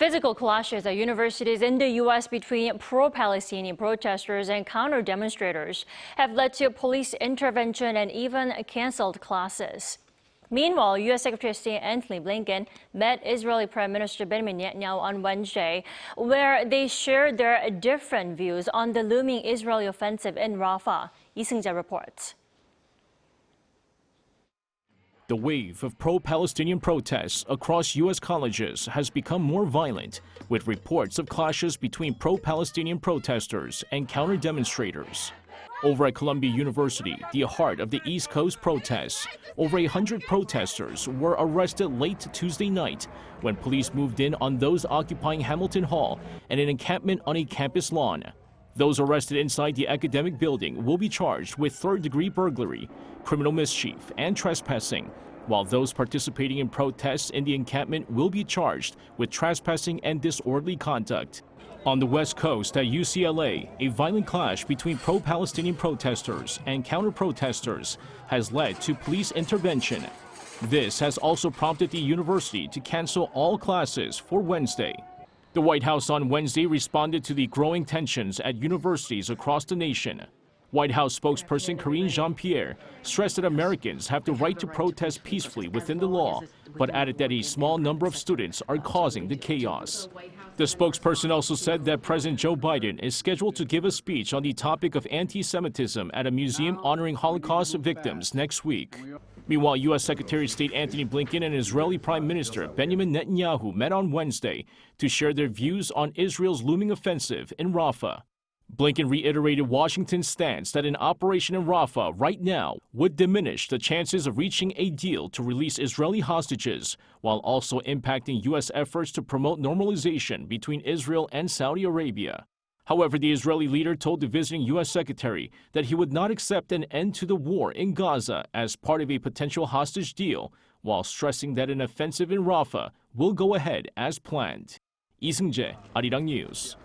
Physical clashes at universities in the U.S. between pro-Palestinian protesters and counter-demonstrators have led to police intervention and even canceled classes. Meanwhile, U.S. Secretary of State Antony Blinken met Israeli Prime Minister Benjamin Netanyahu on Wednesday, where they shared their different views on the looming Israeli offensive in Rafah. Seung-jae reports. The wave of pro-Palestinian protests across U.S. colleges has become more violent, with reports of clashes between pro-Palestinian protesters and counter-demonstrators. Over at Columbia University, the heart of the East Coast protests, over 100 protesters were arrested late Tuesday night when police moved in on those occupying Hamilton Hall and an encampment on a campus lawn. Those arrested inside the academic building will be charged with third-degree burglary, criminal mischief, and trespassing, while those participating in protests in the encampment will be charged with trespassing and disorderly conduct. On the West Coast at UCLA, a violent clash between pro-Palestinian protesters and counter-protesters has led to police intervention. This has also prompted the university to cancel all classes for Wednesday. The White House on Wednesday responded to the growing tensions at universities across the nation. White House spokesperson Karine Jean-Pierre stressed that Americans have the right to protest peacefully within the law, but added that a small number of students are causing the chaos. The spokesperson also said that President Joe Biden is scheduled to give a speech on the topic of anti-Semitism at a museum honoring Holocaust victims next week. Meanwhile, U.S. Secretary of State Antony Blinken and Israeli Prime Minister Benjamin Netanyahu met on Wednesday to share their views on Israel's looming offensive in Rafah. Blinken reiterated Washington's stance that an operation in Rafah right now would diminish the chances of reaching a deal to release Israeli hostages, while also impacting U.S. efforts to promote normalization between Israel and Saudi Arabia. However, the Israeli leader told the visiting U.S. secretary that he would not accept an end to the war in Gaza as part of a potential hostage deal, while stressing that an offensive in Rafah will go ahead as planned. Seung-jae, Arirang News.